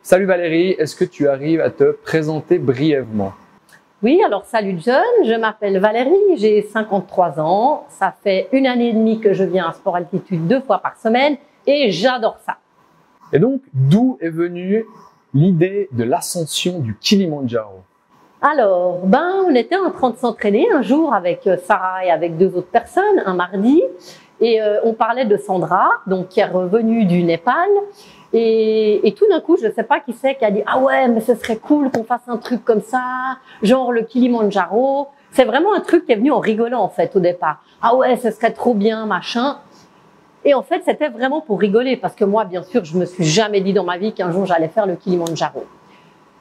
Salut Valérie, est-ce que tu arrives à te présenter brièvement? Oui, alors salut John, je m'appelle Valérie, j'ai 53 ans, ça fait 1 année et demie que je viens à Sport Altitude 2 fois par semaine et j'adore ça. Et donc, d'où est venue l'idée de l'ascension du Kilimandjaro? Alors, on était en train de s'entraîner un jour avec Sarah et avec 2 autres personnes, un mardi, et on parlait de Sandra, donc qui est revenue du Népal. Et tout d'un coup, je ne sais pas qui c'est qui a dit « Ah ouais, mais ce serait cool qu'on fasse un truc comme ça, genre le Kilimandjaro. » C'est vraiment un truc qui est venu en rigolant en fait au départ. « Ah ouais, ce serait trop bien, machin. » Et en fait, c'était vraiment pour rigoler parce que moi, bien sûr, je me suis jamais dit dans ma vie qu'un jour j'allais faire le Kilimandjaro.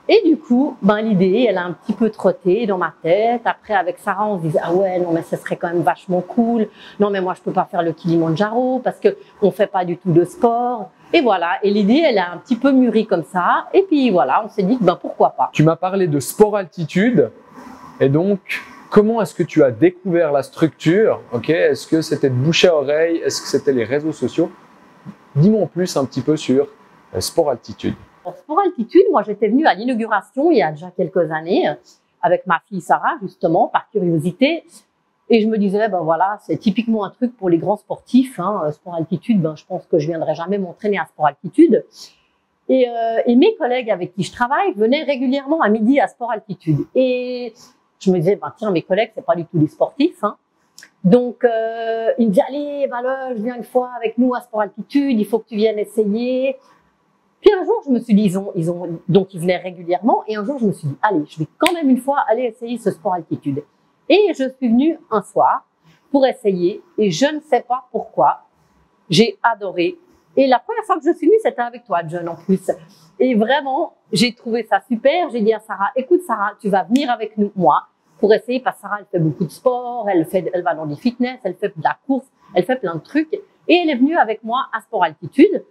Et du coup, l'idée, elle a un petit peu trotté dans ma tête. Après, avec Sarah, on se disait « Ah ouais, non mais ce serait quand même vachement cool. Non mais moi, je peux pas faire le Kilimandjaro parce que on fait pas du tout de sport. » Et voilà, et l'idée, elle a un petit peu mûri comme ça. Et puis voilà, on s'est dit que pourquoi pas. Tu m'as parlé de Sport Altitude. Et donc, comment est-ce que tu as découvert la structure? Est-ce que c'était de bouche à oreille? Est-ce que c'était les réseaux sociaux? Dis-moi en plus un petit peu sur Sport Altitude. Pour Sport Altitude, moi j'étais venue à l'inauguration il y a déjà quelques années avec ma fille Sarah, justement, par curiosité. Et je me disais, voilà, c'est typiquement un truc pour les grands sportifs. Sport Altitude, je pense que je viendrai jamais m'entraîner à Sport Altitude. Et mes collègues avec qui je travaille venaient régulièrement à midi à Sport Altitude. Et je me disais, tiens, mes collègues, c'est pas du tout des sportifs. Donc, ils me disaient, allez, Valoche, viens une fois avec nous à Sport Altitude, il faut que tu viennes essayer. Puis un jour, je me suis dit, donc ils venaient régulièrement. Et un jour, je me suis dit, allez, je vais quand même une fois aller essayer ce Sport Altitude. Et je suis venue un soir pour essayer et je ne sais pas pourquoi, j'ai adoré. Et la première fois que je suis venue, c'était avec toi, John, en plus. Et vraiment, j'ai trouvé ça super. J'ai dit à Sarah, écoute Sarah, tu vas venir avec moi pour essayer parce que Sarah, elle fait beaucoup de sport, elle va dans des fitness, elle fait de la course, elle fait plein de trucs. Et elle est venue avec moi à Sport Altitude.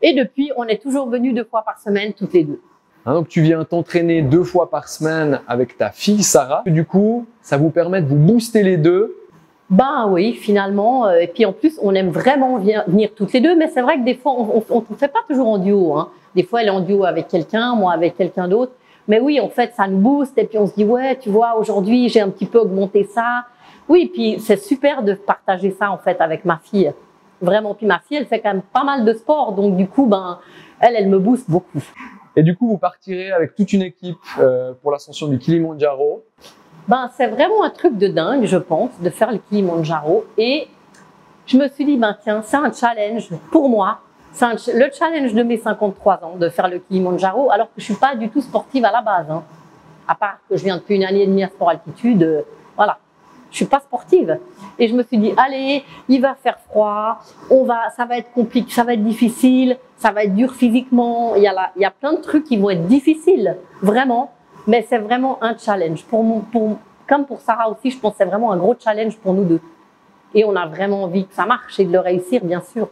Et depuis, on est toujours venus 2 fois par semaine, toutes les 2. Donc, tu viens t'entraîner 2 fois par semaine avec ta fille Sarah. Du coup, ça vous permet de vous booster les deux. Oui, finalement. Et puis en plus, on aime vraiment venir toutes les 2. Mais c'est vrai que des fois, on ne fait pas toujours en duo. Des fois, elle est en duo avec quelqu'un, moi avec quelqu'un d'autre. Mais oui, en fait, ça nous booste. Et puis on se dit, ouais, tu vois, aujourd'hui, j'ai un petit peu augmenté ça. Oui, puis c'est super de partager ça en fait avec ma fille. Vraiment. Puis ma fille, elle fait quand même pas mal de sport. Donc du coup, elle me booste beaucoup. Et du coup, vous partirez avec toute une équipe pour l'ascension du Kilimandjaro. C'est vraiment un truc de dingue, je pense, de faire le Kilimandjaro. Et je me suis dit, tiens, c'est un challenge pour moi. C'est le challenge de mes 53 ans de faire le Kilimandjaro, alors que je suis pas du tout sportive à la base. À part que je viens depuis 1 année et demie à Sport Altitude, voilà. Je suis pas sportive. Et je me suis dit, allez, il va faire froid, ça va être compliqué, ça va être difficile, ça va être dur physiquement. Il y a plein de trucs qui vont être difficiles, vraiment. Mais c'est vraiment un challenge. Comme pour Sarah aussi, je pense que c'est vraiment un gros challenge pour nous 2. Et on a vraiment envie que ça marche et de le réussir, bien sûr.